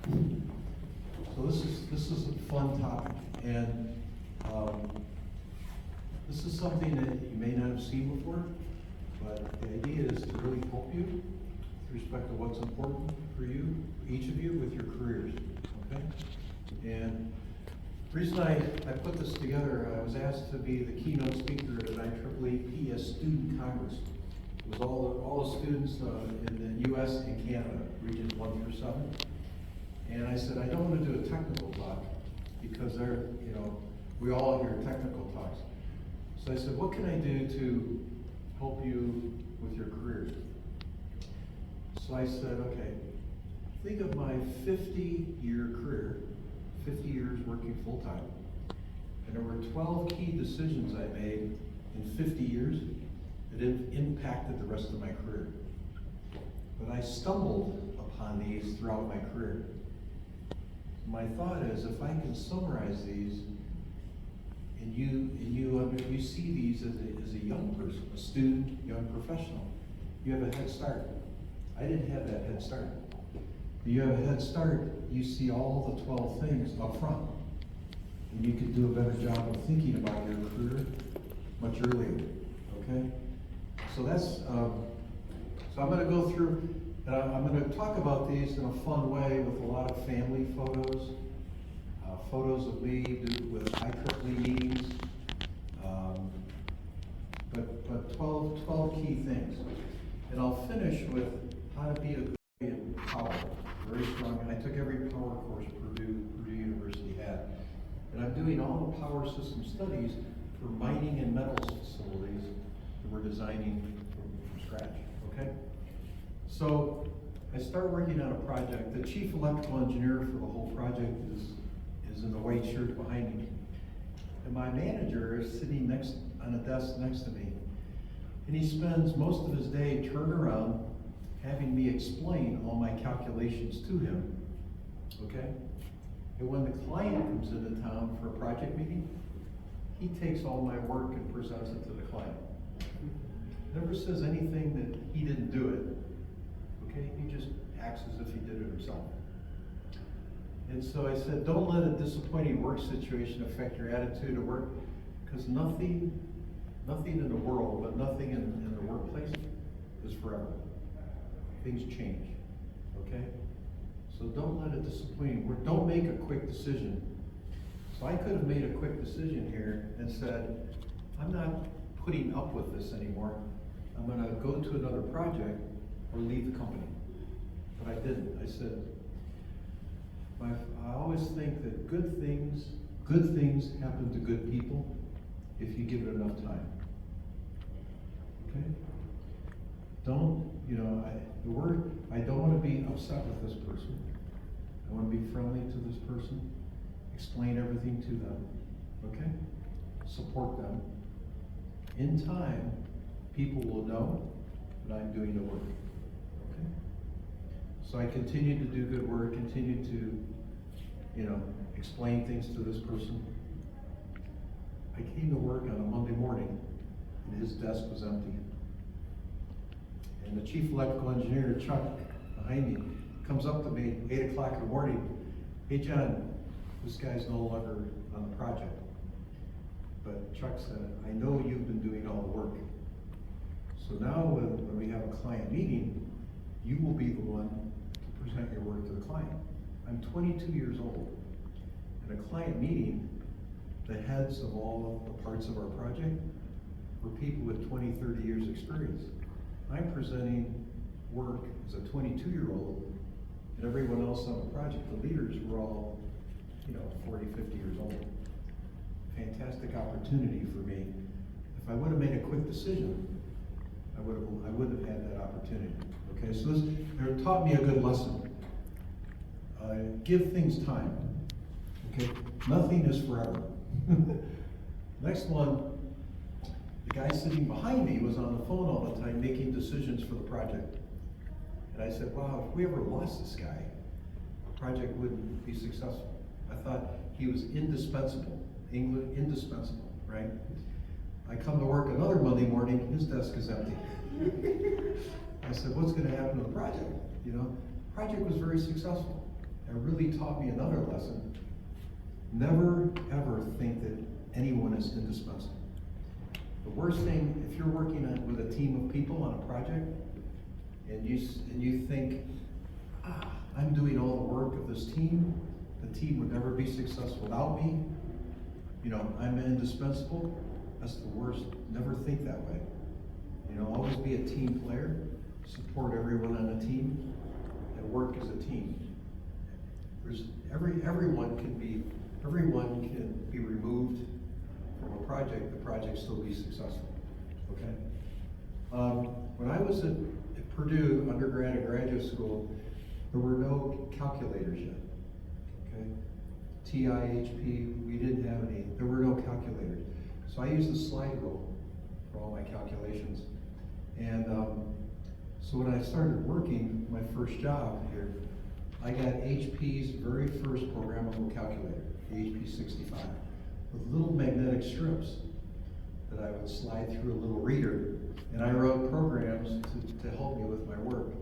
So this is a fun topic, and this is something that you may not have seen before, but the idea is to really help you with respect to what's important for you, each of you, with your careers, okay? And the reason I put this together, I was asked to be the keynote speaker at an IEEE Student Congress. It was all the students in the US and Canada, regions 1 through 7. And I said, I don't want to do a technical talk because we all hear technical talks. So I said, what can I do to help you with your careers? So I said, okay, think of my 50-year career, 50 years working full-time. And there were 12 key decisions I made in 50 years that impacted the rest of my career. But I stumbled upon these throughout my career. My thought is, if I can summarize these, and you see these as a young person, a student, young professional, you have a head start. I didn't have that head start. You have a head start, you see all the 12 things up front. And you can do a better job of thinking about your career much earlier, okay? So that's, so I'm gonna go through, and I'm going to talk about these in a fun way with a lot of family photos, photos of me with IEEE meetings, but 12 key things. And I'll finish with how to be a good in power, very strong. I took every power course Purdue University had. And I'm doing all the power system studies for mining and metals facilities that we're designing from scratch, okay? So I start working on a project. The chief electrical engineer for the whole project is in the white shirt behind me. And my manager is sitting on a desk next to me. And he spends most of his day turning around having me explain all my calculations to him, okay? And when the client comes into town for a project meeting, he takes all my work and presents it to the client. Never says anything that he didn't do it. Okay, he just acts as if he did it himself. And so I said, don't let a disappointing work situation affect your attitude at work, because nothing in the world, but nothing in the workplace is forever. Things change, okay? So don't let a disappointing work, don't make a quick decision. So I could have made a quick decision here and said, I'm not putting up with this anymore. I'm gonna go to another project or leave the company. But I didn't. I said, I always think that good things happen to good people if you give it enough time. Okay? Don't, I don't want to be upset with this person. I want to be friendly to this person. Explain everything to them. Okay? Support them. In time, people will know that I'm doing the work. Okay? So I continue to do good work, continue to, explain things to this person. I came to work on a Monday morning, and his desk was empty. And the chief electrical engineer, Chuck, behind me, comes up to me 8 o'clock in the morning. Hey, John, this guy's no longer on the project. But Chuck said, I know you've been doing all the work. So now when we have a client meeting, you will be the one to present your work to the client. I'm 22 years old. In a client meeting, the heads of all the parts of our project were people with 20, 30 years experience. I'm presenting work as a 22-year-old, and everyone else on the project, the leaders, were all 40, 50 years old. Fantastic opportunity for me. If I would have made a quick decision, I wouldn't have had that opportunity. Okay, so it taught me a good lesson. Give things time. Okay, nothing is forever. Next one, the guy sitting behind me was on the phone all the time making decisions for the project. And I said, wow, if we ever lost this guy, the project wouldn't be successful. I thought he was indispensable. Indispensable, right? I come to work another Monday morning, his desk is empty. I said, what's going to happen to the project? Project was very successful. really taught me another lesson. Never ever think that anyone is indispensable. The worst thing, if you're working with a team of people on a project, and you think, I'm doing all the work of this team, the team would never be successful without me, I'm indispensable, that's the worst. Never think that way. Always be a team player, support everyone on the team, and work as a team. Everyone can be removed from a project, the project still be successful, okay? When I was at Purdue, undergrad and graduate school, there were no calculators yet, okay? TIHP, we didn't have any, there were no calculators. So I used the slide rule for all my calculations. And so when I started working, my first job here, I got HP's very first programmable calculator, the HP 65, with little magnetic strips that I would slide through a little reader. And I wrote programs to help me with my work,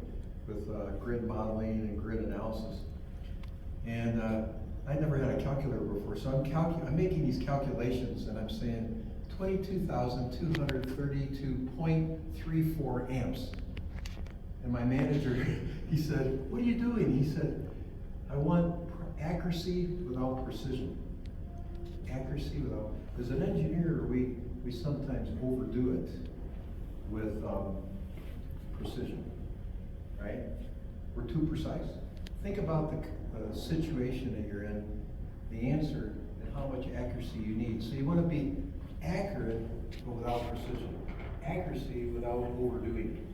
with grid modeling and grid analysis. And I never had a calculator before, so I'm making these calculations, and I'm saying 22,232.34 amps. And my manager, he said, "What are you doing?" He said, "I want accuracy without precision." Accuracy without, as an engineer, we sometimes overdo it with precision, right? We're too precise. Think about the situation that you're in, the answer, and how much accuracy you need. So you want to be accurate, but without precision. Accuracy without overdoing it.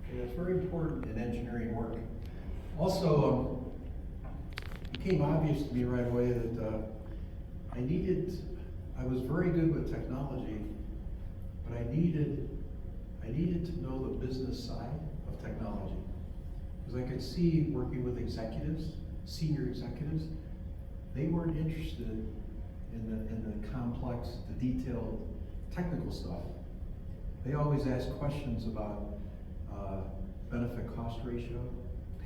Okay, that's very important in engineering work. Also, it became obvious to me right away that I was very good with technology, but I needed to know the business side of technology. Because I could see working with executives, senior executives, they weren't interested in the complex, the detailed technical stuff. They always ask questions about benefit cost ratio,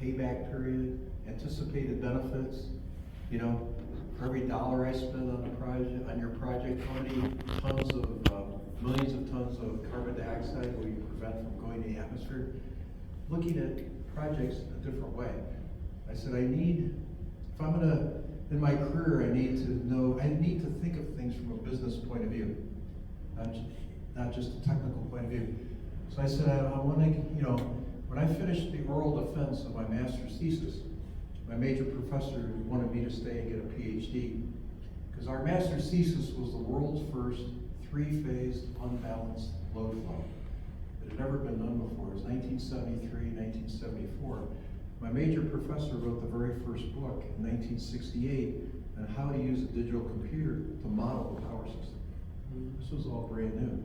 payback period, anticipated benefits. For every dollar I spend on your project, how many tons of millions of tons of carbon dioxide will you prevent from going to the atmosphere? Looking at projects a different way. I said, if I'm in my career, I need to think of things from a business point of view, not just a technical point of view. So I said, I want to, when I finished the oral defense of my master's thesis, my major professor wanted me to stay and get a PhD, because our master's thesis was the world's first three-phase unbalanced load flow. It had never been done before. It was 1973, 1974. My major professor wrote the very first book in 1968 on how to use a digital computer to model the power system. This was all brand new.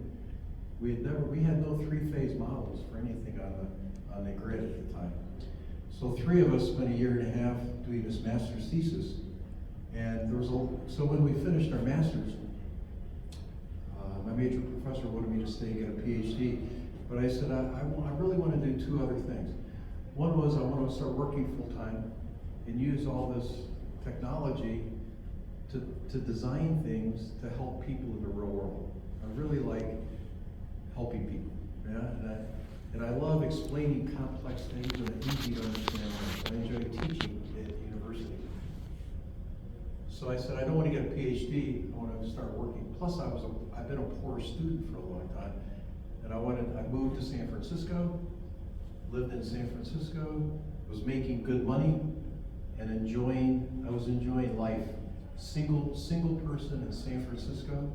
We had no three-phase models for anything on the grid at the time. So three of us spent a year and a half doing this master's thesis, and so when we finished our master's, my major professor wanted me to stay and get a PhD, but I said I really want to do two other things. One was I want to start working full-time and use all this technology to design things to help people in the real world. I really like helping people, and I love explaining complex things in an easy to understand way. I enjoy teaching at universities. So I said, I don't want to get a PhD, I want to start working. Plus I've been a poor student for a long time, and I moved to San Francisco, lived in San Francisco, was making good money, and I was enjoying life. Single person in San Francisco,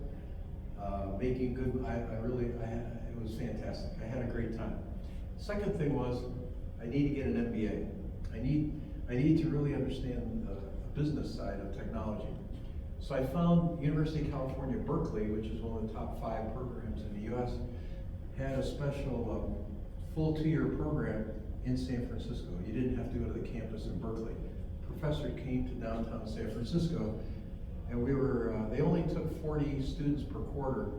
making good, it was fantastic. I had a great time. Second thing was, I need to get an MBA. I need to really understand the business side of technology. So I found University of California, Berkeley, which is one of the top 5 programs in the US, had a special full 2-year program in San Francisco. You didn't have to go to the campus in Berkeley. Professor came to downtown San Francisco, and they only took 40 students per quarter,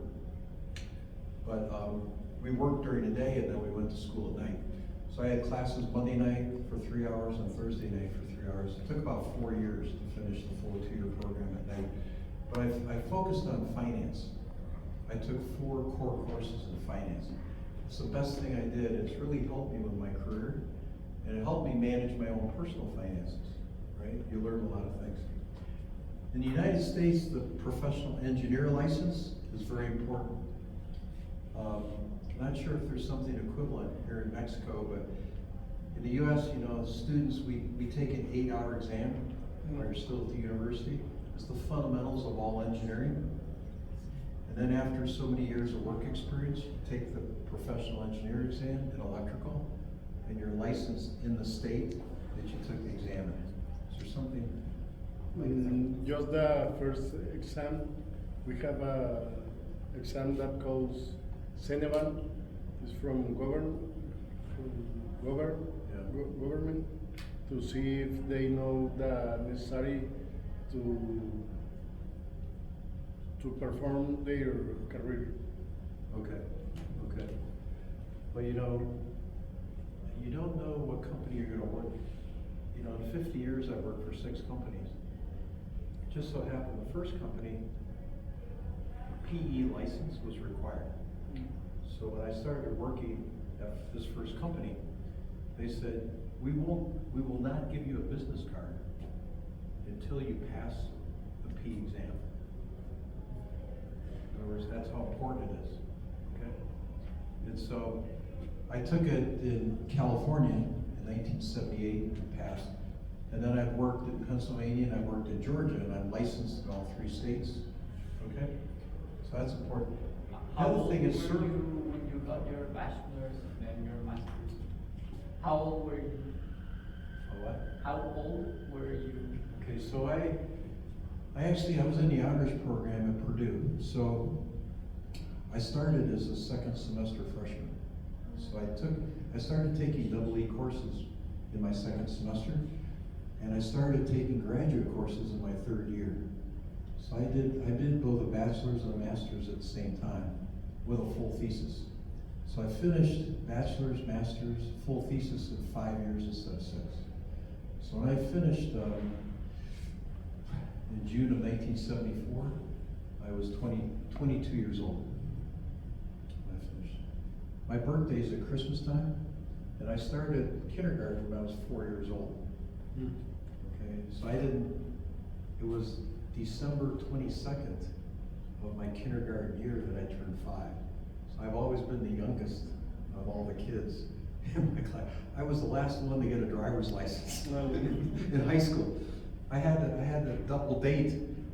but we worked during the day and then we went to school at night. So I had classes Monday night for 3 hours and Thursday night for 3 hours. It took about 4 years to finish the full 2-year program at night. But I focused on finance. I took 4 core courses in finance. It's the best thing I did. It's really helped me with my career, and it helped me manage my own personal finances, right? You learn a lot of things. In the United States, the professional engineer license is very important. I'm not sure if there's something equivalent here in Mexico, but in the US, you know, students, we take an 8-hour exam while you're still at the university. It's the fundamentals of all engineering. And then after so many years of work experience, you take the professional engineer exam in electrical, and you're licensed in the state that you took the exam in. Is there something? Just the first exam, we have a exam that calls Ceneval. It's from government to see if they know the necessary to perform their career. Okay. Well, you know, you don't know what company you're gonna work. You know, in 50 years, I've worked for 6 companies. It just so happened the first company, a PE license was required. So when I started working at this first company, they said, we will not give you a business card until you pass the PE exam. In other words, that's how important it is, okay? And so I took it in California in 1978 and passed. And then I've worked in Pennsylvania and I've worked in Georgia, and I'm licensed in all 3 states, okay? So that's important. The How other old thing is were you when you got your bachelor's and your master's? How old were you? What? How old were you? Okay, so I was in the honors program at Purdue. So I started as a second semester freshman. So I started taking EE courses in my second semester, and I started taking graduate courses in my 3rd year. So I did both a bachelor's and a master's at the same time with a full thesis. So I finished bachelor's, master's, full thesis in 5 years instead of 6. So when I finished in June of 1974, I was 22 years old when I finished. My birthday is at Christmas time, and I started kindergarten when I was 4 years old. Okay, so it was December 22nd of my kindergarten year that I turned 5. So I've always been the youngest of all the kids in my class. I was the last one to get a driver's license in high school. I had a double date.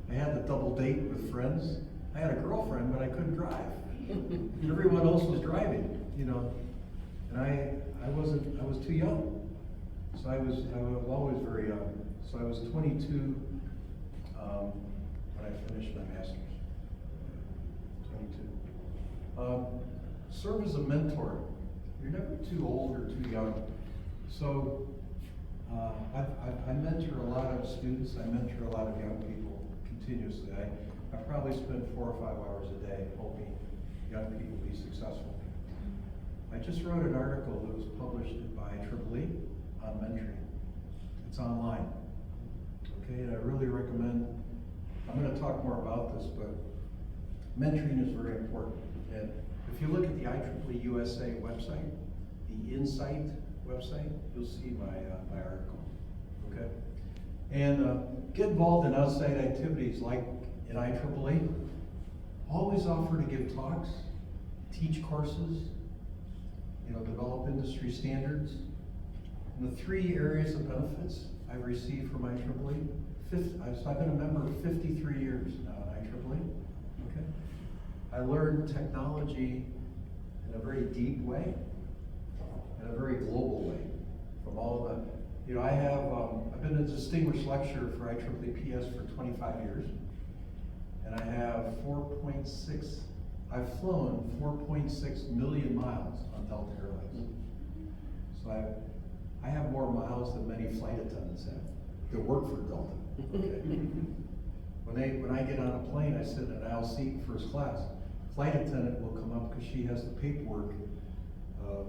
I had the double date with friends. I had a girlfriend, but I couldn't drive. Everyone else was driving, you know, and I was too young. So I was always very young. So I was 22 when I finished my master's. 22. Serve as a mentor. You're never too old or too young. So I mentor a lot of students. I mentor a lot of young people continuously. I probably spend 4 or 5 hours a day helping young people be successful. I just wrote an article that was published by IEEE on mentoring. It's online. Okay, and I really recommend, I'm going to talk more about this, but mentoring is very important. And if you look at the IEEE USA website, the Insight website, you'll see my article, okay? And get involved in outside activities like in IEEE. Always offer to give talks, teach courses, you know, develop industry standards. And the 3 areas of benefits I've received from IEEE, I've been a member 53 years now at IEEE, okay? I learned technology in a very deep way, in a very global way, from all of the, you know, I've been a distinguished lecturer for IEEE PS for 25 years, and I have I've flown 4.6 million miles on Delta Airlines. So I have more miles than many flight attendants have that work for Delta. Okay? When I get on a plane, I sit in an aisle seat first class. Flight attendant will come up because she has the paperwork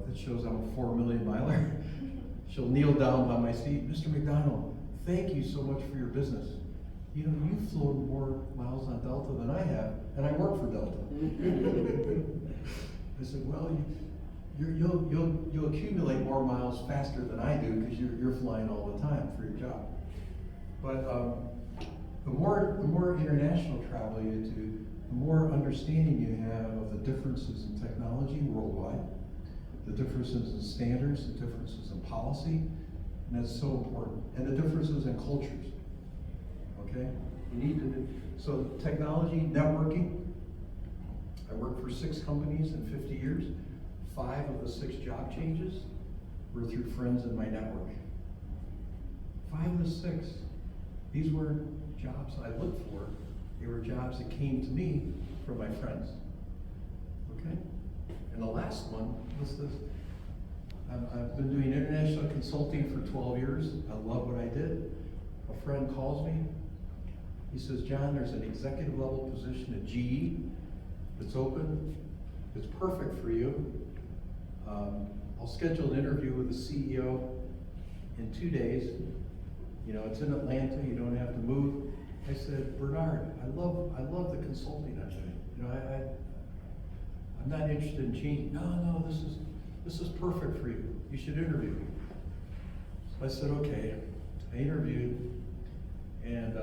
that shows I'm a 4 million miler. She'll kneel down by my seat. Mr. McDonald, thank you so much for your business. You know, you've flown more miles on Delta than I have, and I work for Delta. I said, well, you'll accumulate more miles faster than I do because you're flying all the time for your job. But the more international travel you do, the more understanding you have of the differences in technology worldwide, the differences in standards, the differences in policy, and that's so important, and the differences in cultures. Okay, you need to. So technology, networking. I worked for 6 companies in 50 years. 5 of the 6 job changes were through friends in my network. 5 of the 6. These weren't jobs I looked for. They were jobs that came to me from my friends. Okay? And the last one was this. I've been doing international consulting for 12 years. I love what I did. A friend calls me. He says, John, there's an executive level position at GE that's open. It's perfect for you. I'll schedule an interview with the CEO in 2 days. You know, it's in Atlanta, you don't have to move. I said, Bernard, I love the consulting I'm doing. You know, I'm not interested in changing. No, this is perfect for you. You should interview me. So I said, okay. I interviewed, and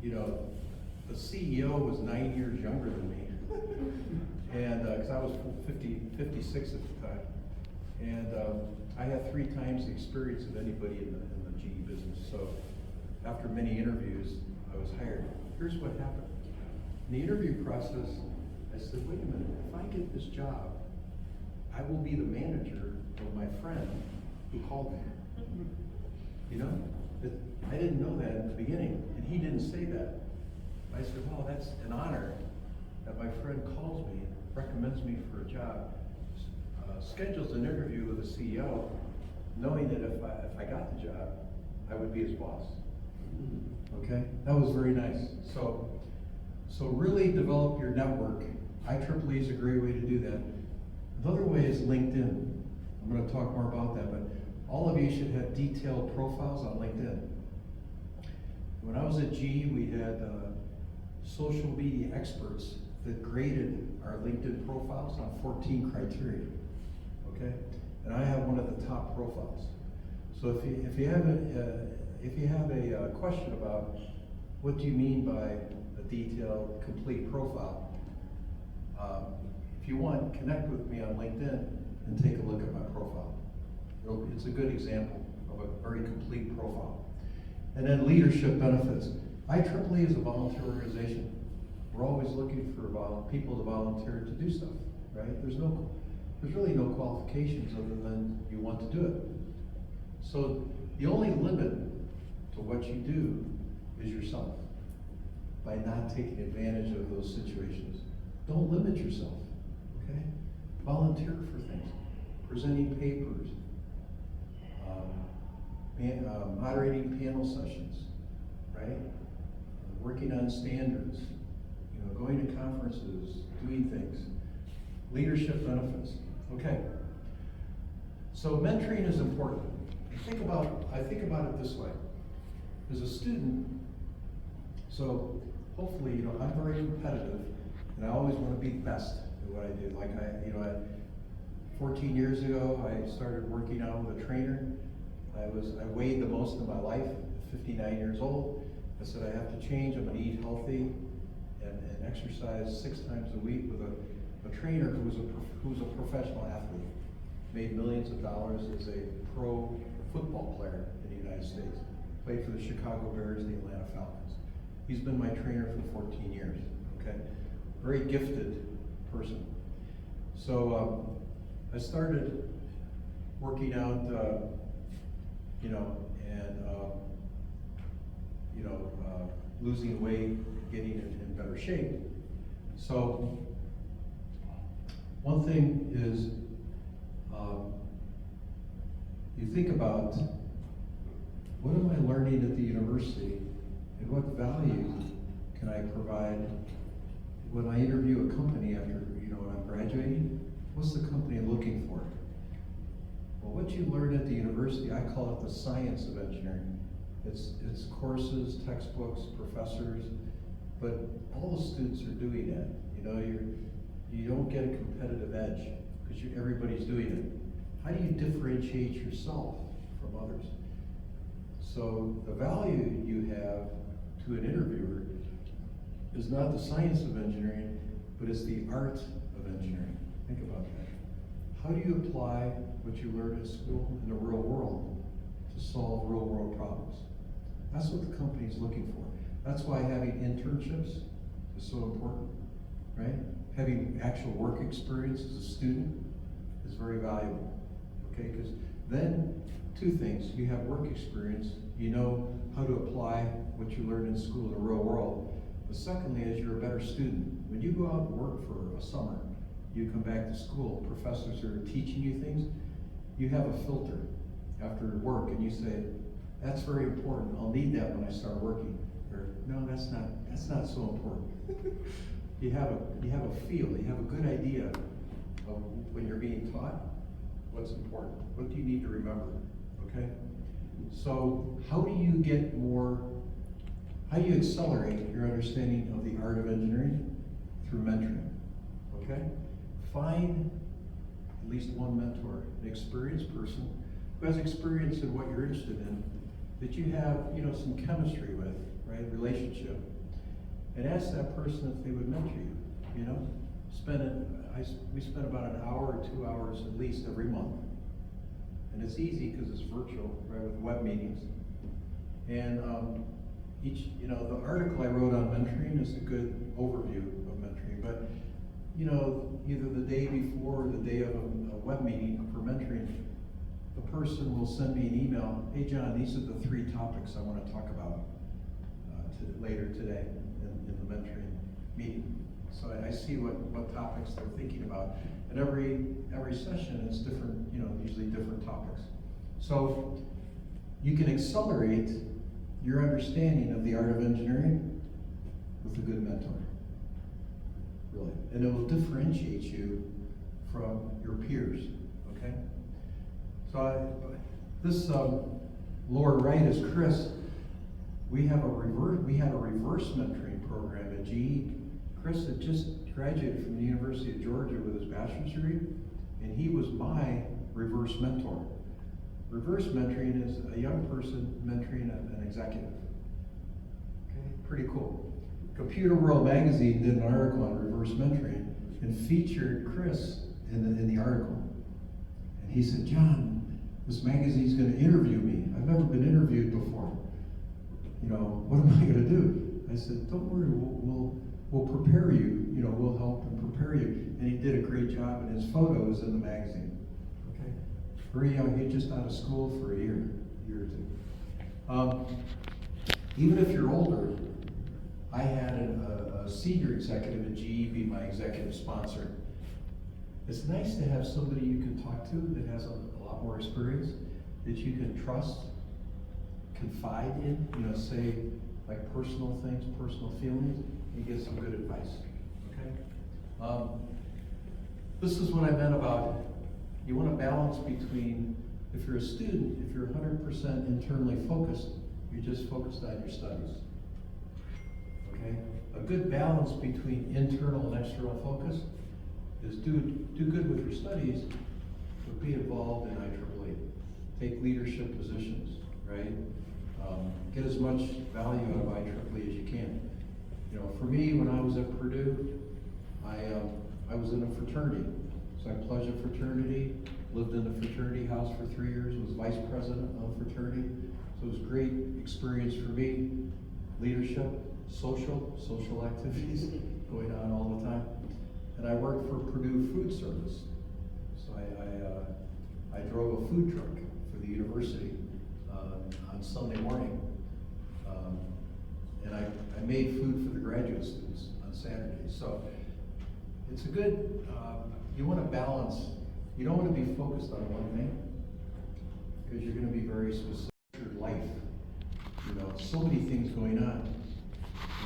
you know, the CEO was 9 years younger than me. And because I was 56 at the time, and I had 3 times the experience of anybody in the GE business. So after many interviews, I was hired. Here's what happened. In the interview process, I said, wait a minute, if I get this job, I will be the manager of my friend who called me. You know, I didn't know that in the beginning, and he didn't say that. I said, well, that's an honor that my friend calls me, recommends me for a job, schedules an interview with the CEO, knowing that if I got the job, I would be his boss. Okay, that was very nice. So really develop your network. IEEE is a great way to do that. Another way is LinkedIn. I'm going to talk more about that, but all of you should have detailed profiles on LinkedIn. When I was at GE, we had social media experts that graded our LinkedIn profiles on 14 criteria. Okay, and I have one of the top profiles. So if you have a question about what do you mean by a detailed, complete profile, if you want, connect with me on LinkedIn and take a look at my profile. It's a good example of a very complete profile. And then leadership benefits. IEEE is a volunteer organization. We're always looking for people to volunteer to do stuff, right? There's really no qualifications other than you want to do it. So the only limit to what you do is yourself, by not taking advantage of those situations. Don't limit yourself, okay? Volunteer for things, presenting papers, moderating panel sessions, right? Working on standards, you know, going to conferences, doing things. Leadership benefits, okay. So mentoring is important. I think about it this way. As a student, so hopefully, you know, I'm very competitive, and I always want to be the best at what I do. Like 14 years ago, I started working out with a trainer. I weighed the most in my life, at 59 years old. I said I have to change. I'm going to eat healthy and exercise 6 times a week with a trainer who's a professional athlete. Made millions of dollars as a pro football player in the United States. Played for the Chicago Bears and the Atlanta Falcons. He's been my trainer for 14 years, okay? Very gifted person. So I started working out, you know, and losing weight, getting in better shape. So one thing is, you think about, what am I learning at the university, and what value can I provide when I interview a company after, you know, when I'm graduating? What's the company looking for? Well, what you learn at the university, I call it the science of engineering. It's courses, textbooks, professors, but all the students are doing that. You know, you don't get a competitive edge because everybody's doing it. How do you differentiate yourself from others? So the value you have to an interviewer is not the science of engineering, but it's the art of engineering. Think about that. How do you apply what you learn at school in the real world to solve real world problems? That's what the company is looking for. That's why having internships is so important, right? Having actual work experience as a student is very valuable, okay? Because then, two things, you have work experience, you know how to apply what you learned in school in the real world. But secondly, as you're a better student, when you go out and work for a summer, you come back to school, professors are teaching you things, you have a filter after work and you say, that's very important, I'll need that when I start working. Or, no, that's not so important. you have a feel, you have a good idea of when you're being taught, what's important, what do you need to remember, okay? So how do you accelerate your understanding of the art of engineering? Through mentoring, okay? Find at least one mentor, an experienced person who has experience in what you're interested in, that you have, some chemistry with, right, relationship, and ask that person if they would mentor you, we spend about an hour or 2 hours at least every month. And it's easy because it's virtual, right, with web meetings. And the article I wrote on mentoring is a good overview of mentoring, but either the day before or the day of a web meeting for mentoring, the person will send me an email, hey John, these are the 3 topics I want to talk about later today in the mentoring meeting. So I see what topics they're thinking about. And every session is different, usually different topics. So you can accelerate your understanding of the art of engineering with a good mentor, really. And it will differentiate you from your peers, okay? So this lower right is Chris. We had a reverse mentoring program at GE. Chris had just graduated from the University of Georgia with his bachelor's degree, and he was my reverse mentor. Reverse mentoring is a young person mentoring an executive. Okay, pretty cool. Computer World magazine did an article on reverse mentoring and featured Chris in the article. And he said, John, this magazine's going to interview me. I've never been interviewed before. What am I going to do? I said, don't worry, we'll prepare you. We'll help and prepare you. And he did a great job, and his photo is in the magazine. Okay, very young. He just out of school for a year or 2. Even if you're older, I had a senior executive at GE be my executive sponsor. It's nice to have somebody you can talk to that has a lot more experience, that you can trust, confide in, say like personal things, personal feelings, and get some good advice, okay? This is what I meant about, you want to balance between, if you're a student, if you're 100% internally focused, you're just focused on your studies, okay? A good balance between internal and external focus is do good with your studies, but be involved in IEEE. Take leadership positions, right? Get as much value out of IEEE as you can. For me, when I was at Purdue, I was in a fraternity. So I pledged a fraternity, lived in the fraternity house for 3 years, was vice president of fraternity. So it was a great experience for me. Leadership, social activities going on all the time. And I worked for Purdue Food Service. So I drove a food truck for the university on Sunday morning. And I made food for the graduate students on Saturdays. So it's a good, you want to balance, you don't want to be focused on one thing, because you're going to be very specific to your life. So many things going on.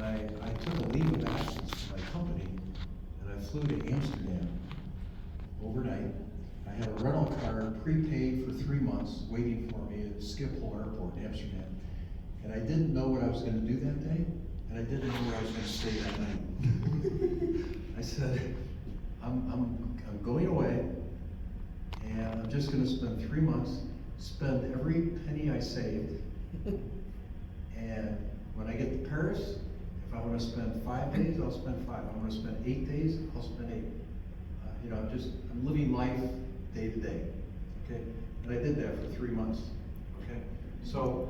And I took a leave of absence from my company, and I flew to Amsterdam. overnight. I had a rental car prepaid for 3 months waiting for me at Schiphol Airport in Amsterdam. And I didn't know what I was gonna do that day, and I didn't know where I was gonna stay that night. I said, I'm going away, and I'm just gonna spend 3 months, spend every penny I saved, and when I get to Paris, if I wanna spend 5 days, I'll spend 5. If I wanna spend 8 days, I'll spend 8. I'm living life day to day, okay? And I did that for 3 months, okay? So,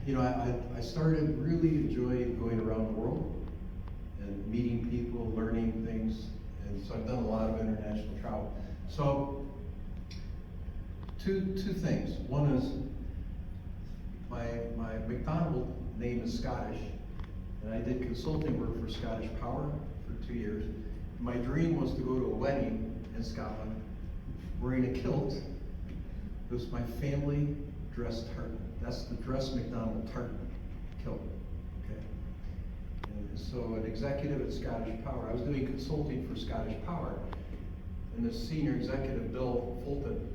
I started really enjoying going around the world and meeting people, learning things, and so I've done a lot of international travel. So, two things. One is, my McDonald name is Scottish, and I did consulting work for Scottish Power for 2 years. My dream was to go to a wedding in Scotland wearing a kilt. It was my family dress tartan. That's the dress McDonald tartan kilt, okay? And so an executive at Scottish Power, I was doing consulting for Scottish Power, and the senior executive, Bill Fulton,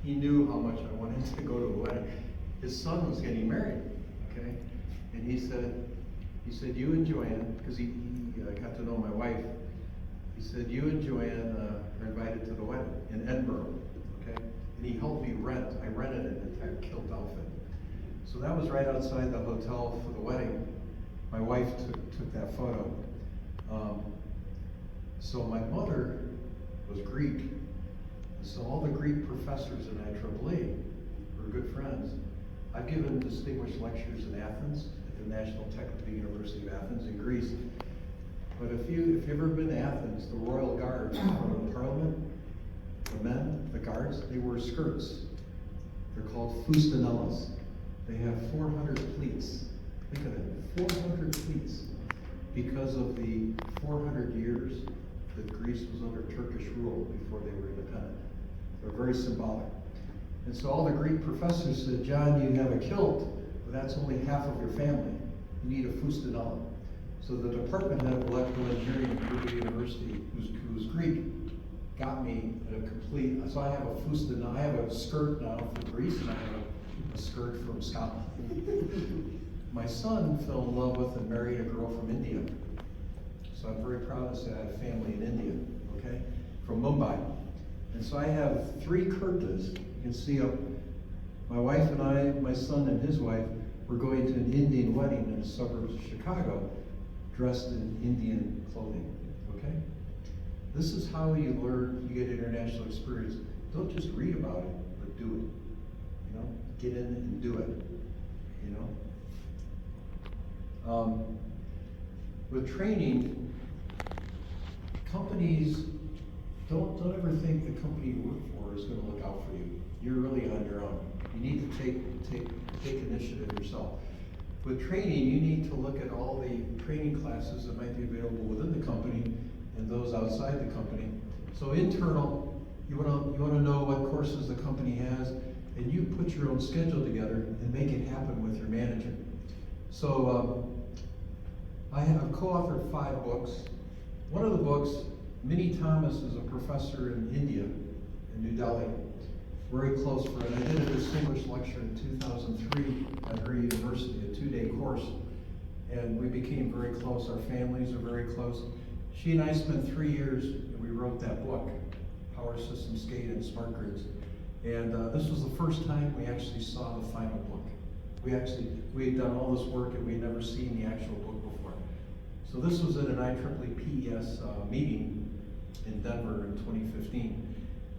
he knew how much I wanted to go to a wedding. His son was getting married, okay? And he said, you and Joanne, because he got to know my wife, he said, you and Joanne are invited to the wedding in Edinburgh, okay? And he helped me rent. I rented an entire kilt outfit. So that was right outside the hotel for the wedding. My wife took that photo. So my mother was Greek. So all the Greek professors in IEEE were good friends. I've given distinguished lectures in Athens, at the National Technical University of Athens in Greece. But if you've ever been to Athens, the royal guards in front of the parliament, the men, the guards, they wear skirts. They're called fustanellas. They have 400 pleats. Think of it, 400 pleats. Because of the 400 years that Greece was under Turkish rule before they were independent. They're very symbolic. And so all the Greek professors said, John, you have a kilt, but that's only half of your family. You need a fustanella. So the department head of electrical engineering at Purdue University, who's Greek, got me a complete, so I have a fustanella, I have a skirt now from Greece, and I have a skirt from Scotland. My son fell in love with and married a girl from India. So I'm very proud to say I have family in India, okay? From Mumbai. And so I have 3 kurtas. You can see up, my wife and I, my son and his wife, were going to an Indian wedding in the suburbs of Chicago, dressed in Indian clothing, okay? This is how you learn, you get international experience. Don't just read about it, but do it, Get in and do it, With training, companies, don't ever think the company you work for is gonna look out for you. You're really on your own. You need to take initiative yourself. With training, you need to look at all the training classes that might be available within the company and those outside the company. So internal, you wanna know what courses the company has, and you put your own schedule together and make it happen with your manager. So I have co-authored 5 books. One of the books, Minnie Thomas is a professor in India, in New Delhi, very close friend. I did a distinguished lecture in 2003 at her university, a 2-day course, and we became very close. Our families are very close. She and I spent 3 years, and we wrote that book, Power Systems, SCADA, and Smart Grids. And this was the first time we actually saw the final book. We had done all this work and we had never seen the actual book before. So this was at an IEEE PES meeting in Denver in 2015.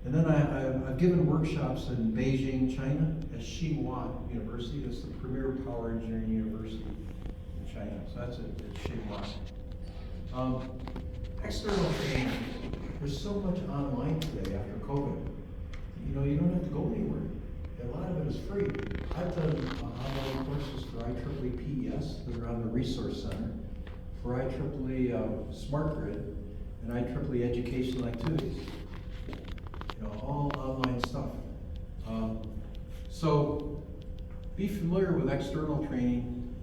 And then I've given workshops in Beijing, China, at Tsinghua University. It's the premier power engineering university in China. So that's at Tsinghua. External training. There's so much online today after COVID. You don't have to go anywhere. A lot of it is free. I've done online courses for IEEE PES that are on the Resource Center, for IEEE Smart Grid, and IEEE Educational Activities. All online stuff. So be familiar with external training.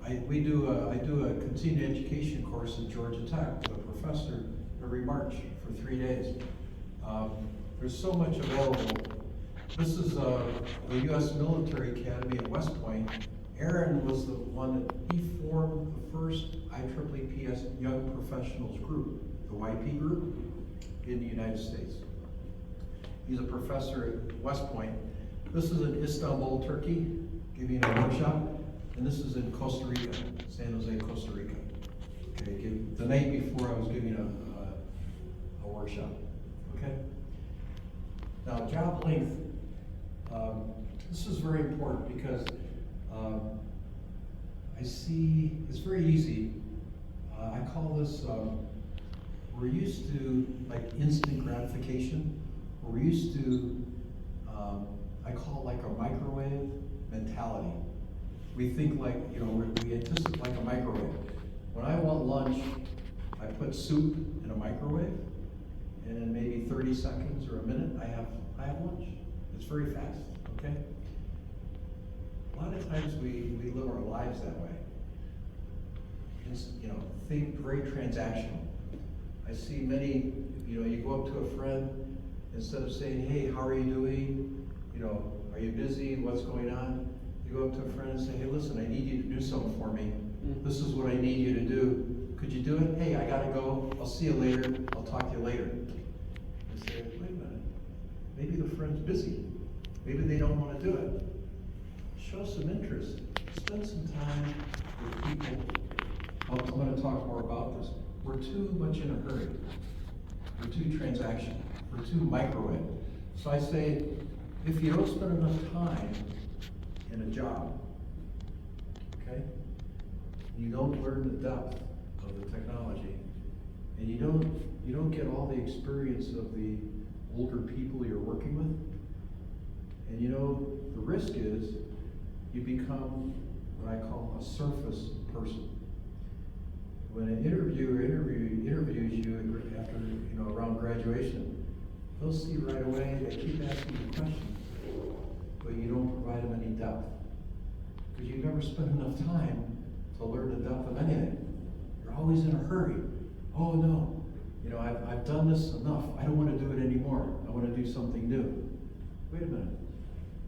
I do a continuing education course at Georgia Tech with a professor every March for 3 days. There's so much available. This is the U.S. Military Academy at West Point. Aaron was the one that he formed the first IEEE Young Professionals group, the YP group, in the United States. He's a professor at West Point. This is in Istanbul, Turkey, giving a workshop, and this is in Costa Rica, San Jose, Costa Rica. Okay, the night before I was giving a workshop, okay? Now, job length, this is very important because I see, it's very easy. I call this, we're used to like instant gratification, or we're used to, I call it like a microwave mentality. We think like, you know, we anticipate like a microwave. When I want lunch, I put soup in a microwave, and in maybe 30 seconds or a minute, I have lunch. It's very fast, okay? A lot of times we live our lives that way. It's, you know, think very transactional. I see many, you know, you go up to a friend, instead of saying, hey, how are you doing? You know, are you busy? What's going on? You go up to a friend and say, hey, listen, I need you to do something for me. This is what I need you to do. Could you do it? Hey, I gotta go. I'll see you later. I'll talk to you later. I say, wait a minute. Maybe the friend's busy. Maybe they don't want to do it. Show some interest. Spend some time with people. I'm going to talk more about this. We're too much in a hurry. We're too transactional. We're too microwave. So I say, if you don't spend enough time in a job, okay, you don't learn the depth of the technology, and you don't get all the experience of the older people you're working with, and you know, the risk is you become what I call a surface person. When an interviewer interviews you after, you know, around graduation, they'll see right away, they keep asking you questions, but you don't provide them any depth. Because you never spend enough time to learn the depth of anything. You're always in a hurry. Oh no, you know, I've done this enough. I don't want to do it anymore. I want to do something new. Wait a minute.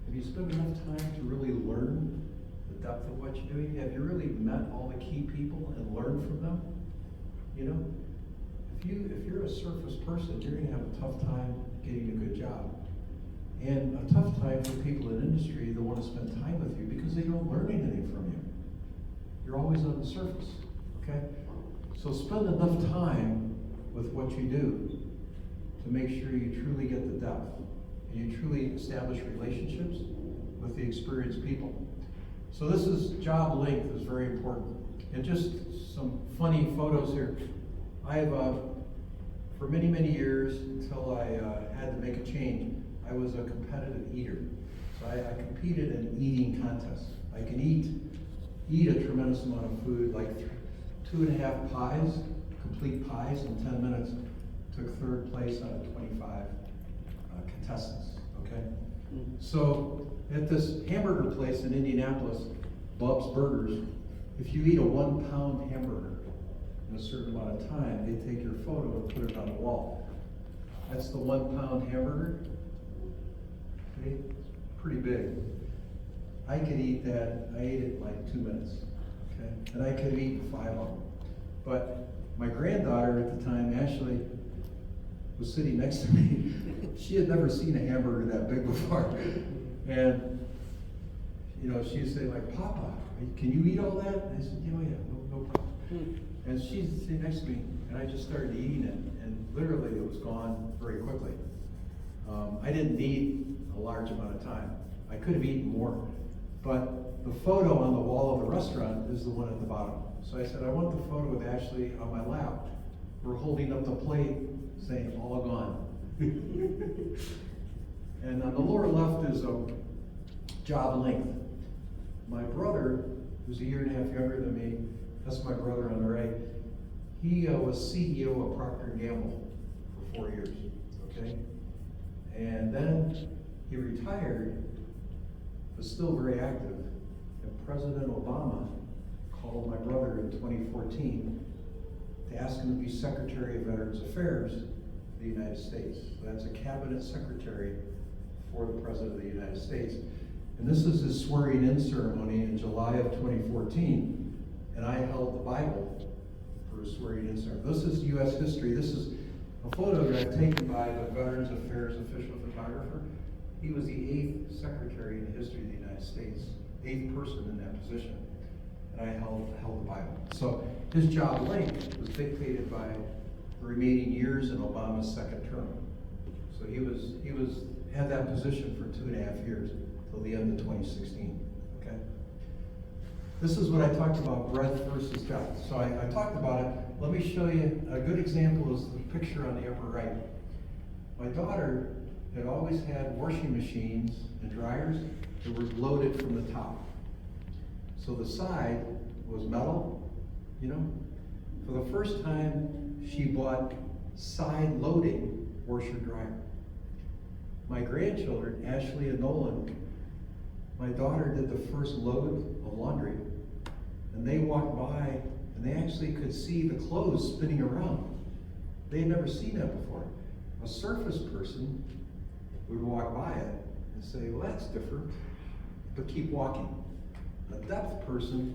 Have you spent enough time to really learn the depth of what you're doing? Have you really met all the key people and learned from them? You know, if you're a surface person, you're going to have a tough time getting a good job. And a tough time for people in industry that want to spend time with you because they don't learn anything from you. You're always on the surface, okay? So spend enough time with what you do to make sure you truly get the depth and you truly establish relationships with the experienced people. So this is job length is very important. And just some funny photos here. I've, for many, many years, until I had to make a change, I was a competitive eater. So I competed in eating contests. I can eat a tremendous amount of food, like 2.5 pies, complete pies in 10 minutes. Took 3rd place out of 25 contestants, okay? So at this hamburger place in Indianapolis, Bub's Burgers, if you eat a 1 pound hamburger in a certain amount of time, they take your photo and put it on the wall. That's the 1 pound hamburger. Okay, pretty big. I could eat that, I ate it in like 2 minutes, okay? And I could have eaten 5 of them. But my granddaughter at the time, Ashley, was sitting next to me. She had never seen a hamburger that big before. And, you know, she'd say like, Papa, can you eat all that? And I said, yeah, no problem. And she's sitting next to me, and I just started eating it, and literally it was gone very quickly. I didn't need a large amount of time. I could have eaten more. But the photo on the wall of the restaurant is the one at the bottom. So I said, I want the photo of Ashley on my lap. We're holding up the plate saying, all gone. And on the lower left is a job length. My brother, who's 1.5 years younger than me, that's my brother on the right, he was CEO of Procter & Gamble for 4 years, okay? And then he retired, but still very active. And President Obama called my brother in 2014 to ask him to be Secretary of Veterans Affairs the United States. So that's a cabinet secretary for the President of the United States. And this is his swearing-in ceremony in July of 2014, and I held the Bible for his swearing-in ceremony. This is U.S. history. This is a photograph taken by the Veterans Affairs official photographer. He was the 8th secretary in the history of the United States, 8th person in that position, and I held the Bible. So his job length was dictated by the remaining years in Obama's second term. So he had that position for 2.5 years till the end of 2016. Okay. This is what I talked about: breadth versus depth. So I talked about it. Let me show you a good example. Is the picture on the upper right. My daughter had always had washing machines and dryers that were loaded from the top. So the side was metal, you know. For the first time, she bought side loading washer dryer. My grandchildren, Ashley and Nolan, my daughter did the first load of laundry, and they walked by and they actually could see the clothes spinning around. They had never seen that before. A surface person would walk by it and say, well, that's different, but keep walking. A depth person,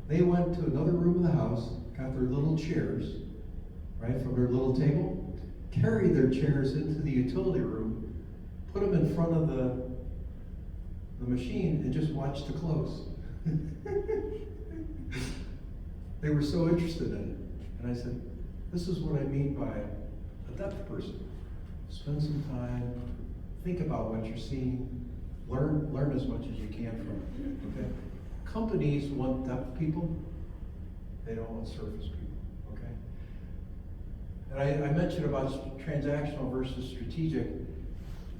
they went to another room of the house, got their little chairs, right, from their little table, carried their chairs into the utility room, put them in front of the machine, and just watched the clothes. They were so interested in it. And I said, this is what I mean by a depth person. Spend some time, think about what you're seeing, learn as much as you can from it. Okay? Companies want depth people, they don't want surface people. Okay? And I mentioned about transactional versus strategic.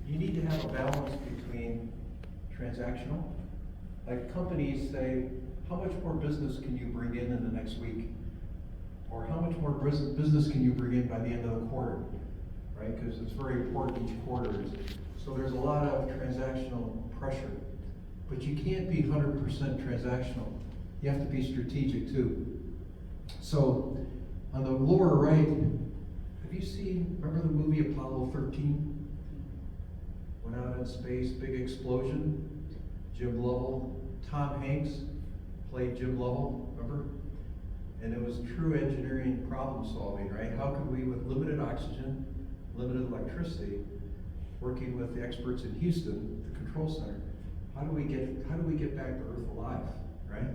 You need to have a balance between transactional. Like companies say, how much more business can you bring in the next week? Or how much more business can you bring in by the end of the quarter? Right? Because it's very important each quarter. So there's a lot of transactional pressure. But you can't be 100% transactional. You have to be strategic too. So on the lower right, have you seen, remember the movie Apollo 13? Went out in space, big explosion. Jim Lovell, Tom Hanks played Jim Lovell, remember? And it was true engineering problem solving, right? How could we, with limited oxygen, limited electricity, working with the experts in Houston, the control center, how do we get back to Earth alive, right?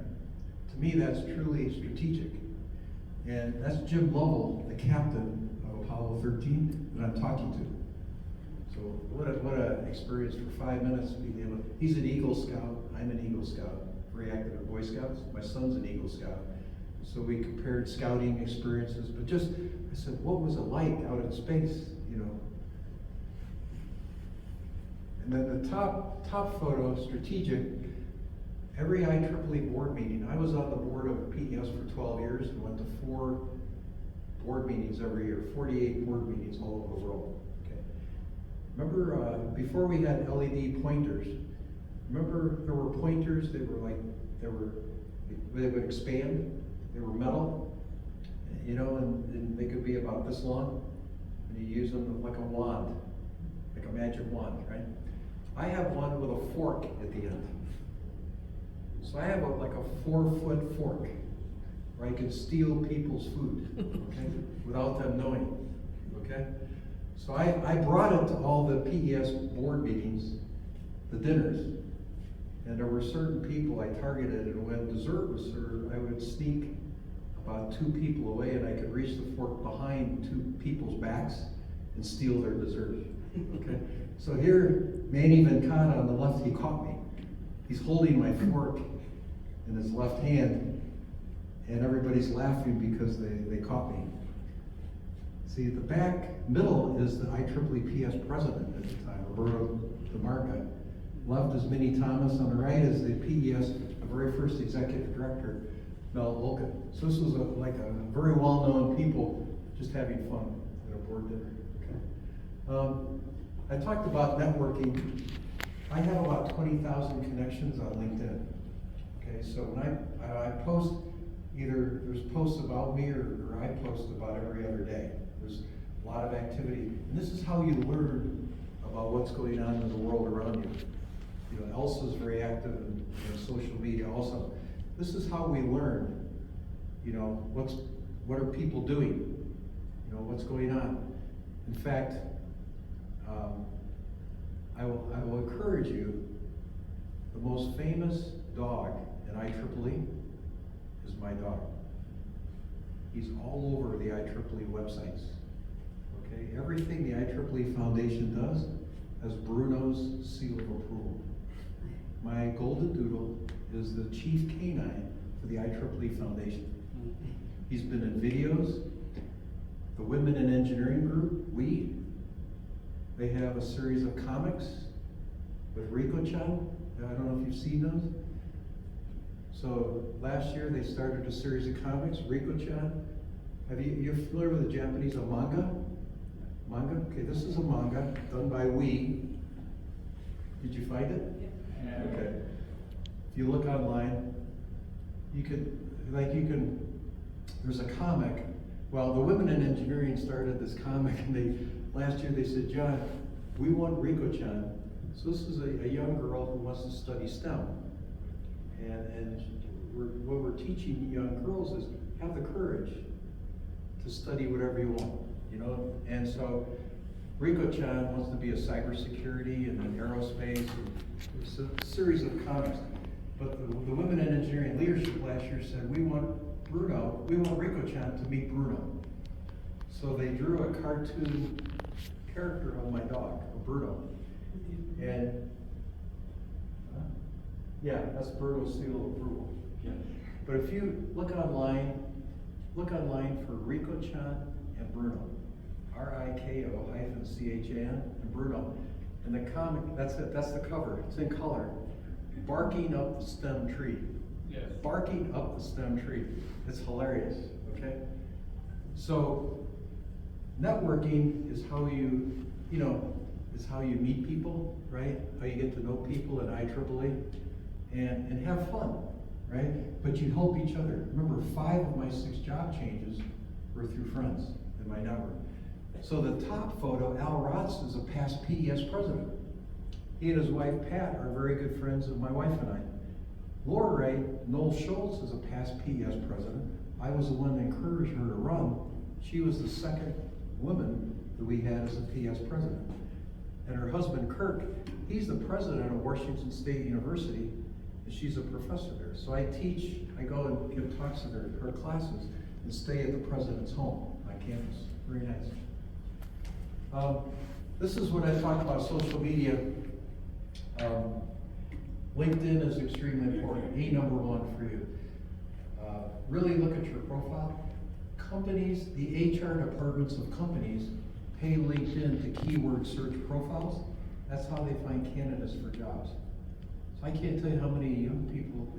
To me, that's truly strategic. And that's Jim Lovell, the captain of Apollo 13, that I'm talking to. So what a experience for 5 minutes being able. He's an Eagle Scout. I'm an Eagle Scout. Very active at Boy Scouts. My son's an Eagle Scout. So we compared scouting experiences. But just I said, what was it like out in space? You know. And then the top photo, strategic. Every IEEE board meeting. I was on the board of PES for 12 years and went to 4 board meetings every year. 48 board meetings all over the world. Remember, before we had LED pointers, remember there were pointers that were they would expand, they were metal, you know, and they could be about this long, and you use them like a wand, like a magic wand, right? I have one with a fork at the end. So I have like a 4-foot fork, where I can steal people's food, okay, without them knowing, okay? So I brought it to all the PES board meetings, the dinners, and there were certain people I targeted, and when dessert was served, I would sneak about 2 people away, and I could reach the fork behind 2 people's backs and steal their dessert. Okay. So here, Manny Venkata on the left, he caught me. He's holding my fork in his left hand, and everybody's laughing because they caught me. See, the back middle is the IEEE PS president at the time, Roberto DeMarca. Left is Minnie Thomas. On the right is the PES, the very first executive director, Mel Olkin. So this was like a very well-known people just having fun at a board dinner. Okay. I talked about networking. I have about 20,000 connections on LinkedIn. Okay, so when I post, either there's posts about me or I post about every other day. There's a lot of activity. And this is how you learn about what's going on in the world around you. You know, Elsa's very active in social media also. This is how we learn, you know, what are people doing? You know, what's going on? In fact, I will encourage you, the most famous dog in IEEE is my dog. He's all over the IEEE websites. Okay, everything the IEEE Foundation does has Bruno's seal of approval. My golden doodle is the chief canine for the IEEE Foundation. He's been in videos. The Women in Engineering group, they have a series of comics with Rico-chan. I don't know if you've seen those. So last year they started a series of comics, Rico-chan. You're familiar with the Japanese manga? Manga? Okay, this is a manga done by Did you find it? Yeah. Okay. If you look online, there's a comic. Well, the Women in Engineering started this comic, and last year they said, John, we want Rico-chan. So this is a young girl who wants to study STEM. And what we're teaching young girls is have the courage to study whatever you want, you know? And so Rico-chan wants to be a cybersecurity and an aerospace, and it's a series of comics. But the Women in Engineering leadership last year said, we want Rico-chan to meet Bruno. So they drew a cartoon character of my dog, Bruno. And, yeah, that's Bruno's seal of approval. Yeah. But if you look online for Rico-chan and Bruno. RIKO-CHAN and Bruno. And the comic, that's it, that's the cover, it's in color. Barking up the STEM tree. Yes. Barking up the STEM tree. It's hilarious, okay? So, networking is how is how you meet people, right? How you get to know people in IEEE and have fun, right? But you help each other. Remember, 5 of my 6 job changes were through friends in my network. So the top photo, Al Rotz is a past PES president. He and his wife, Pat, are very good friends of my wife and I. Laura Ray, Noel Schultz is a past PES president. I was the one that encouraged her to run. She was the second woman that we had as a PS president. And her husband, Kirk, he's the president of Washington State University, and she's a professor there. So I go and give talks to her classes, and stay at the president's home on campus. Very nice. This is what I talk about social media. LinkedIn is extremely important, number 1 for you. Really look at your profile. Companies, the HR departments of companies pay LinkedIn to keyword search profiles. That's how they find candidates for jobs. So I can't tell you how many young people,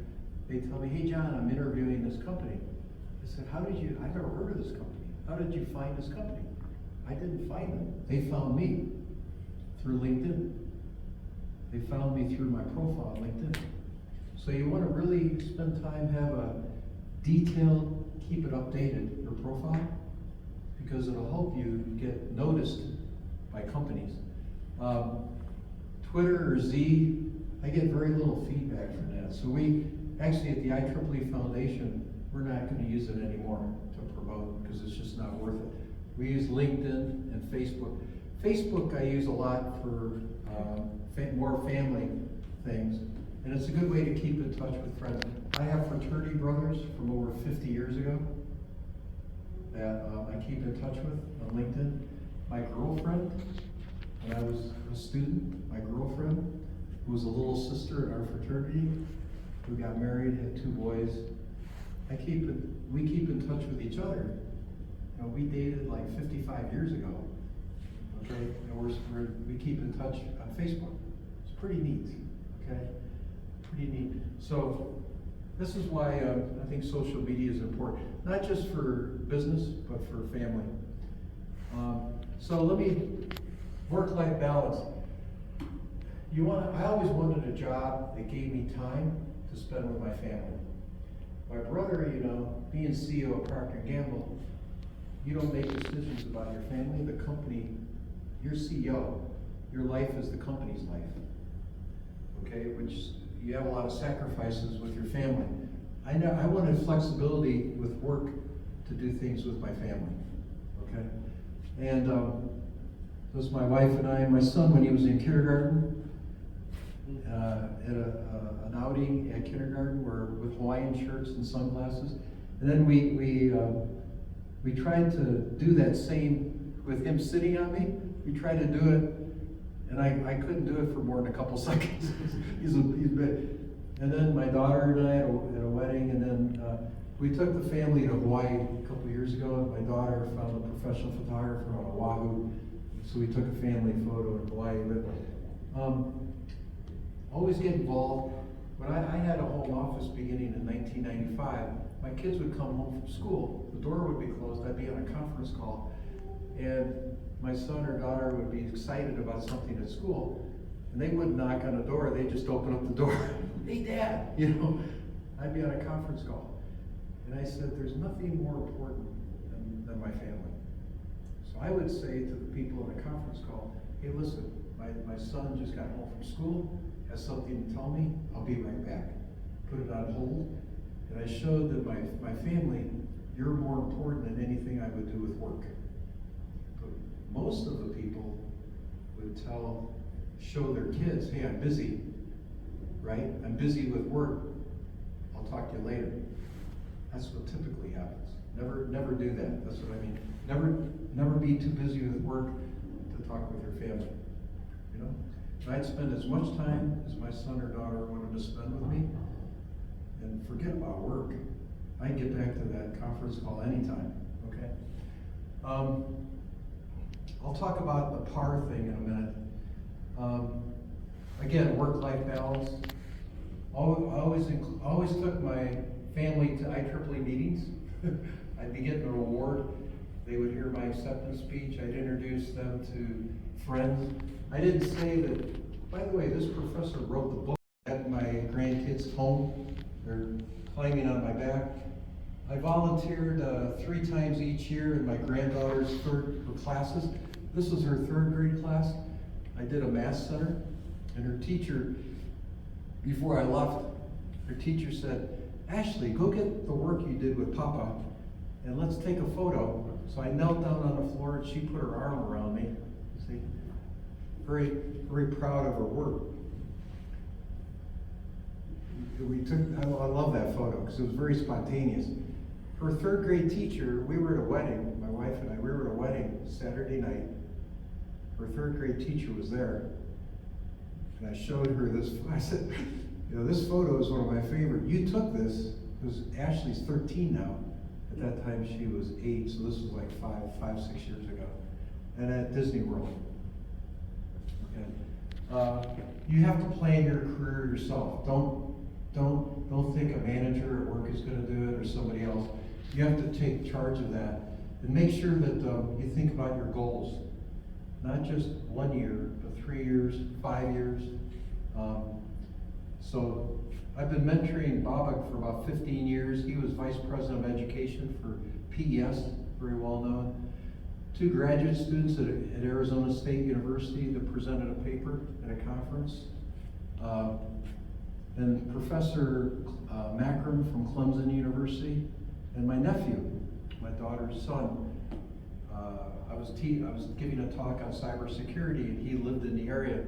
they tell me, hey John, I'm interviewing this company. I said, I've never heard of this company. How did you find this company? I didn't find them. They found me through LinkedIn. They found me through my profile on LinkedIn. So you want to really spend time, have a detailed, keep it updated, your profile, because it'll help you get noticed by companies. Twitter or Z, I get very little feedback from that. So we, actually at the IEEE Foundation, we're not going to use it anymore to promote because it's just not worth it. We use LinkedIn and Facebook. Facebook I use a lot for more family things, and it's a good way to keep in touch with friends. I have fraternity brothers from over 50 years ago that I keep in touch with on LinkedIn. My girlfriend, when I was a student, my girlfriend, who was a little sister in our fraternity, who got married, had 2 boys, we keep in touch with each other. You know, we dated like 55 years ago, okay? And we keep in touch on Facebook. It's pretty neat, okay? Pretty neat. So this is why I think social media is important, not just for business, but for family. So work-life balance. I always wanted a job that gave me time to spend with my family. My brother, being CEO of Procter & Gamble, you don't make decisions about your family, the company, you're CEO, your life is the company's life. Okay, which you have a lot of sacrifices with your family. I know, I wanted flexibility with work to do things with my family, okay? And it was my wife and I, and my son, when he was in kindergarten, at an outing at kindergarten where, with Hawaiian shirts and sunglasses. And then we tried to do that same with him sitting on me. We tried to do it, and I couldn't do it for more than a couple seconds. he's big. And then my daughter and I at a wedding, and then we took the family to Hawaii a couple years ago, and my daughter found a professional photographer on Oahu, so we took a family photo in Hawaii. But always get involved. When I had a home office beginning in 1995, my kids would come home from school. The door would be closed. I'd be on a conference call, and my son or daughter would be excited about something at school, and they wouldn't knock on the door. They'd just open up the door. Hey, Dad, you know, I'd be on a conference call. And I said, there's nothing more important than my family. So I would say to the people on a conference call, hey, listen, my son just got home from school, has something to tell me, I'll be right back. Put it on hold. And I showed that my family, you're more important than anything I would do with work. But most of the people would show their kids, hey, I'm busy, right? I'm busy with work. I'll talk to you later. That's what typically happens. Never do that. That's what I mean. Never be too busy with work to talk with your family. You know? And I'd spend as much time as my son or daughter wanted to spend with me, and forget about work. I'd get back to that conference call anytime. Okay. I'll talk about the PAR thing in a minute. Again, work-life balance. I always took my family to IEEE meetings. I'd be getting an award. They would hear my acceptance speech. I'd introduce them to friends. I didn't say that, by the way, this professor wrote the book at my grandkids' home. They're climbing on my back. I volunteered 3 times each year in my granddaughter's her classes. This was her 3rd grade class. I did a math center, and her teacher, before I left, her teacher said, Ashley, go get the work you did with Papa, and let's take a photo. So I knelt down on the floor, and she put her arm around me. See, very, very proud of her work. I love that photo because it was very spontaneous. Her 3rd grade teacher, we were at a wedding, my wife and I, we were at a wedding Saturday night. Her 3rd grade teacher was there, and I showed her this. I said, you know, this photo is one of my favorite. You took this, because Ashley's 13 now. At that time she was 8, so this was like 6 years ago. And at Disney World. Okay. You have to plan your career yourself. Don't think a manager at work is going to do it or somebody else. You have to take charge of that. And make sure that you think about your goals. Not just 1 year, but 3 years, 5 years. So I've been mentoring Babak for about 15 years. He was Vice President of Education for PES, very well known. 2 graduate students at Arizona State University that presented a paper at a conference. And Professor Macron from Clemson University. And my nephew, my daughter's son, I was giving a talk on cybersecurity, and he lived in the area,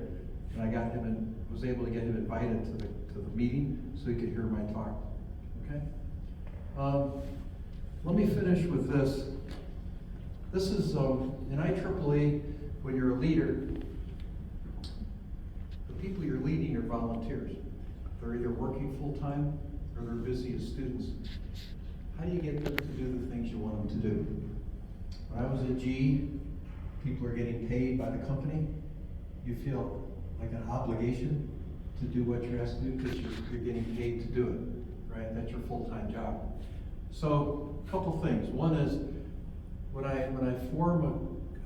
and I got him and was able to get him invited to the meeting so he could hear my talk. Okay. Let me finish with this. This is in IEEE. When you're a leader, the people you're leading are volunteers. They're either working full time or they're busy as students. How do you get them to do the things you want them to do? When I was at GE, people are getting paid by the company. You feel like an obligation to do what you're asked to do because you're getting paid to do it, right? That's your full-time job. So, a couple things. One is, when I form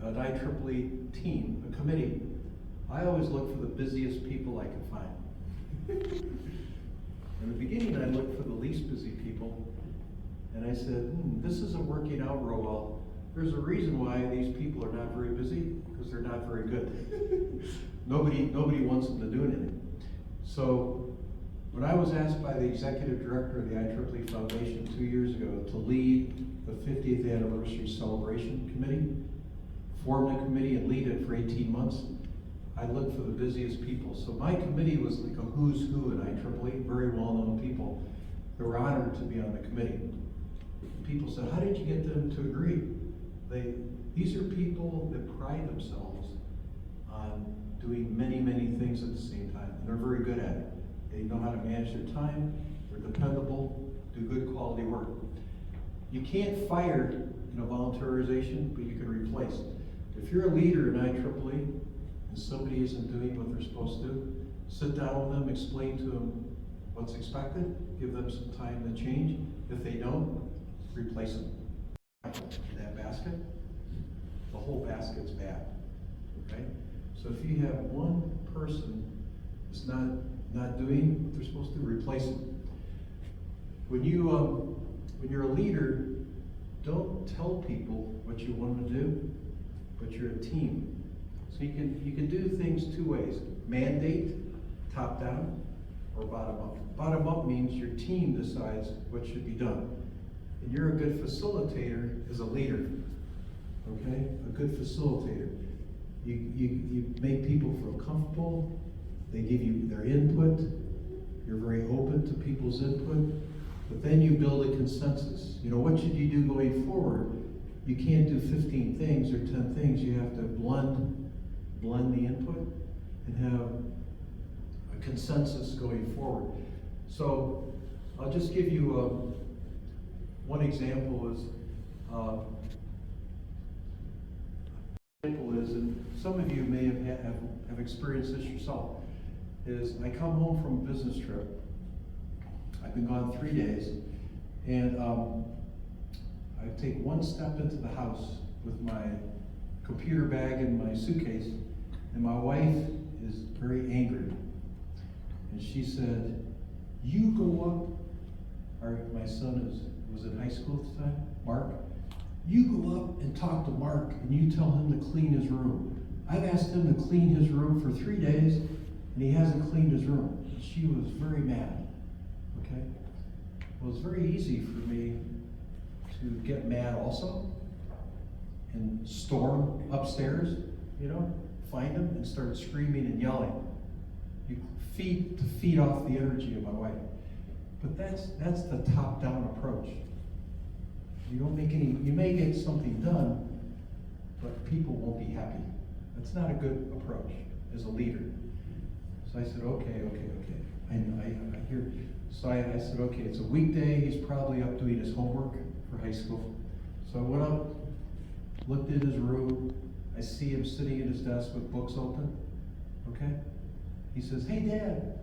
an IEEE team, a committee, I always look for the busiest people I can find. In the beginning, I looked for the least busy people, and I said, this isn't working out real well. there's a reason why these people are not very busy, because they're not very good. Nobody wants them to do anything. So, when I was asked by the executive director of the IEEE Foundation 2 years ago to lead the 50th anniversary celebration committee, form the committee and lead it for 18 months, I looked for the busiest people. So my committee was like a who's who in IEEE, very well-known people that were honored to be on the committee. People said, how did you get them to agree? These are people that pride themselves on doing many, many things at the same time, and they're very good at it. They know how to manage their time, they're dependable, do good quality work. You can't fire in a voluntarization, but you can replace. If you're a leader in IEEE and somebody isn't doing what they're supposed to, sit down with them, explain to them what's expected, give them some time to change. If they don't, replace them. In that basket, the whole basket's bad, right? So if you have one person that's not doing what they're supposed to, replace them. When you're a leader, don't tell people what you want them to do, but you're a team. So you can do things two ways: mandate, top down, or bottom up. Bottom up means your team decides what should be done. And you're a good facilitator as a leader, okay? A good facilitator. You make people feel comfortable, they give you their input, you're very open to people's input, but then you build a consensus. You know, what should you do going forward? You can't do 15 things or 10 things, you have to blend the input and have a consensus going forward. So, I'll just give you one example is, and some of you may have experienced this yourself, is I come home from a business trip. I've been gone 3 days, and I take one step into the house with my computer bag and my suitcase, and my wife is very angry. And she said, you go up, my son was in high school at the time, Mark, you go up and talk to Mark and you tell him to clean his room. I've asked him to clean his room for 3 days and he hasn't cleaned his room. And she was very mad, okay? Well, it's very easy for me to get mad also and storm upstairs, you know, find him and start screaming and yelling. You feed off the energy of my wife. But that's the top-down approach. You don't make you may get something done, but people won't be happy. That's not a good approach as a leader. So I said, okay. I hear. So I said, okay, it's a weekday, he's probably up doing his homework for high school. So I went up, looked in his room, I see him sitting at his desk with books open, okay? He says, hey Dad,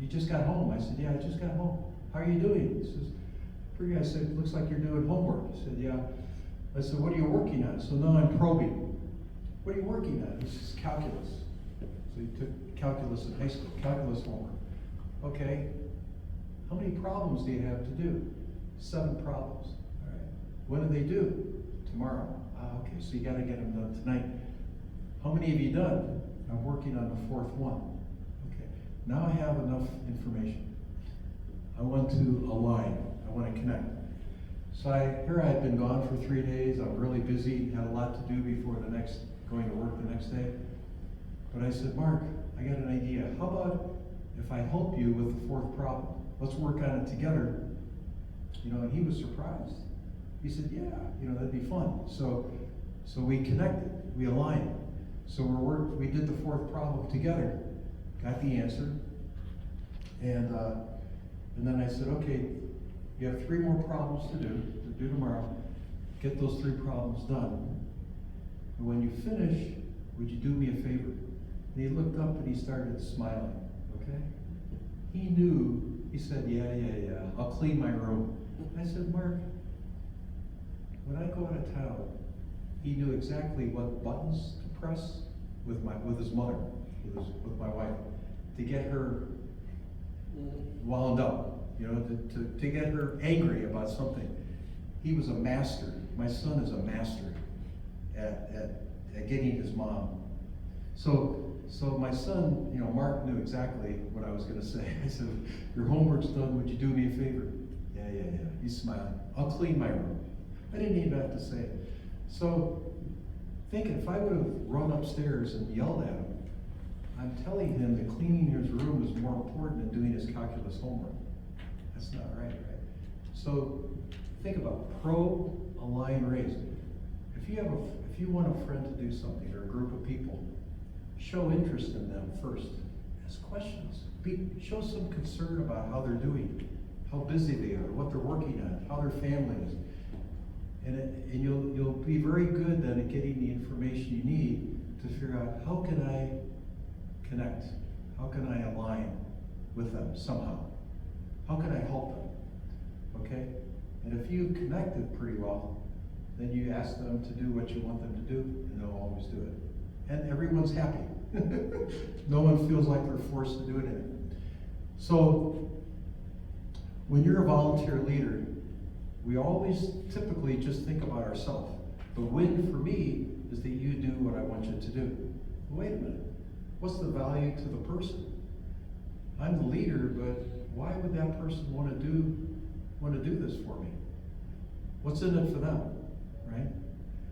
you just got home. I said, yeah, I just got home. How are you doing? He says, pretty good. I said, looks like you're doing homework. He said, yeah. I said, what are you working on? So now I'm probing. What are you working on? He says, calculus. So he took calculus in high school, calculus homework. Okay, how many problems do you have to do? 7 problems. All right. When do they due? Tomorrow. Okay, so you got to get them done tonight. How many have you done? I'm working on the 4th one. Okay, now I have enough information. I want to align. I want to connect. So here I had been gone for 3 days. I'm really busy, had a lot to do before going to work the next day. But I said, Mark, I got an idea. How about if I help you with the 4th problem? Let's work on it together. You know, and he was surprised. He said, yeah, you know, that'd be fun. So we connected, we aligned. So we did the 4th problem together, got the answer, and then I said, okay, you have 3 more problems to do tomorrow. Get those 3 problems done. And when you finish, would you do me a favor? And he looked up and he started smiling, okay? He knew, he said, yeah, I'll clean my room. I said, Mark, when I go out of town, he knew exactly what buttons to press with his mother, with my wife, to get her wound up, you know, to get her angry about something. he was a master. My son is a master at getting his mom. So my son, you know, Mark knew exactly what I was going to say. I said, your homework's done, would you do me a favor? Yeah. He's smiling. I'll clean my room. I didn't even have to say it. So, thinking if I would have run upstairs and yelled at him, I'm telling him that cleaning his room is more important than doing his calculus homework. That's not right? So, think about pro-align raise. If you want a friend to do something or a group of people, show interest in them first. Ask questions. Show some concern about how they're doing, how busy they are, what they're working on, how their family is. And you'll be very good then at getting the information you need to figure out how can I connect? How can I align with them somehow? How can I help them? Okay? And if you connected pretty well, then you ask them to do what you want them to do, and they'll always do it. And everyone's happy. No one feels like they're forced to do it. So, when you're a volunteer leader, we always typically just think about ourselves. The win for me is that you do what I want you to do. Wait a minute. What's the value to the person? I'm the leader, but why would that person want to do this for me? What's in it for them, right?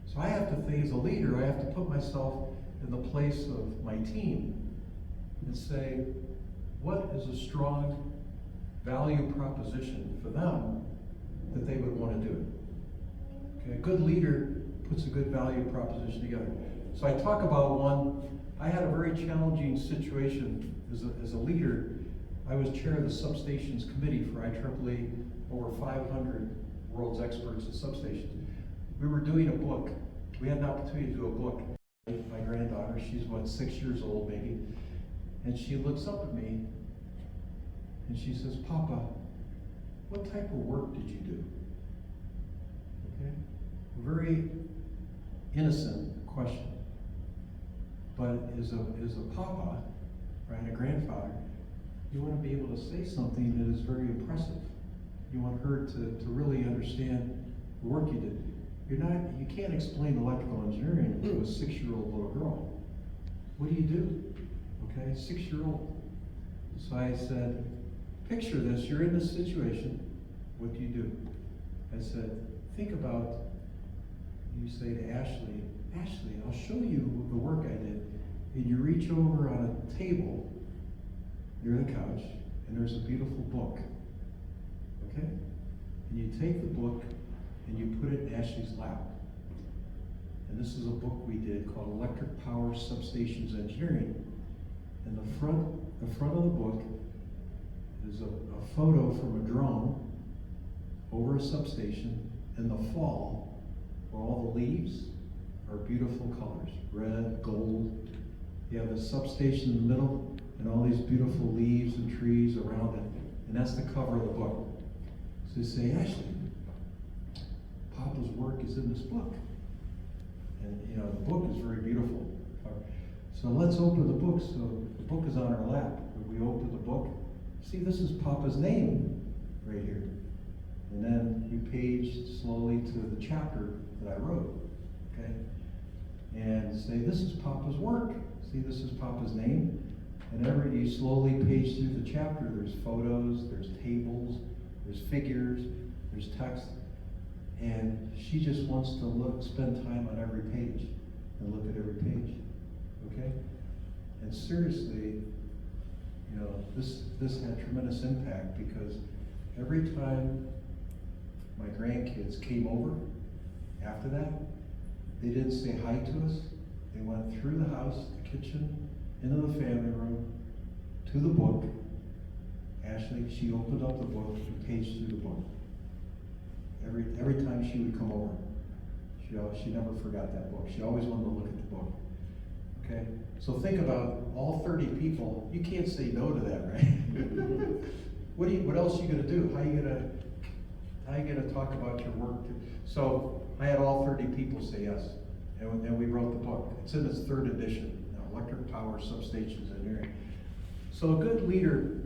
So I have to think as a leader, I have to put myself in the place of my team and say, what is a strong value proposition for them that they would want to do? Okay, a good leader puts a good value proposition together. So I talk about one. I had a very challenging situation as a leader. I was chair of the substations committee for IEEE, over 500 world's experts in substations. We were doing a book. We had an opportunity to do a book. My granddaughter, she's 6 years old maybe, and she looks up at me and she says, Papa, what type of work did you do? Okay? A very innocent question. But as a papa, right, a grandfather, you want to be able to say something that is very impressive. You want her to really understand the work you did. You can't explain electrical engineering to a 6-year-old little girl. What do you do? Okay, 6-year-old. So I said, picture this, you're in this situation, what do you do? I said, think about, you say to Ashley, I'll show you the work I did. And you reach over on a table near the couch, and there's a beautiful book. Okay? And you take the book and you put it in Ashley's lap. And this is a book we did called Electric Power Substations Engineering. And the front of the book is a photo from a drone over a substation in the fall, where all the leaves are beautiful colors, red, gold. You have a substation in the middle and all these beautiful leaves and trees around it. And that's the cover of the book. So you say, Ashley, Papa's work is in this book. And you know, the book is very beautiful. So let's open the book. So the book is on our lap. We open the book. See, this is Papa's name right here. And then you page slowly to the chapter that I wrote. Okay? And say, this is Papa's work. See, this is Papa's name. And you slowly page through the chapter. There's photos, there's tables, there's figures, there's text. And she just wants to spend time on every page and look at every page. Okay? And seriously, you know, this had tremendous impact because every time my grandkids came over after that, they didn't say hi to us. They went through the house, the kitchen, into the family room, to the book. Ashley, she opened up the book and paged through the book. Every time she would come over, she never forgot that book. She always wanted to look at the book. Okay? So think about all 30 people. You can't say no to that, right? What else are you gonna do? How are you gonna talk about your work? So I had all 30 people say yes. And then we wrote the book. It's in its 3rd edition, now, Electric Power Substations Engineering. So a good leader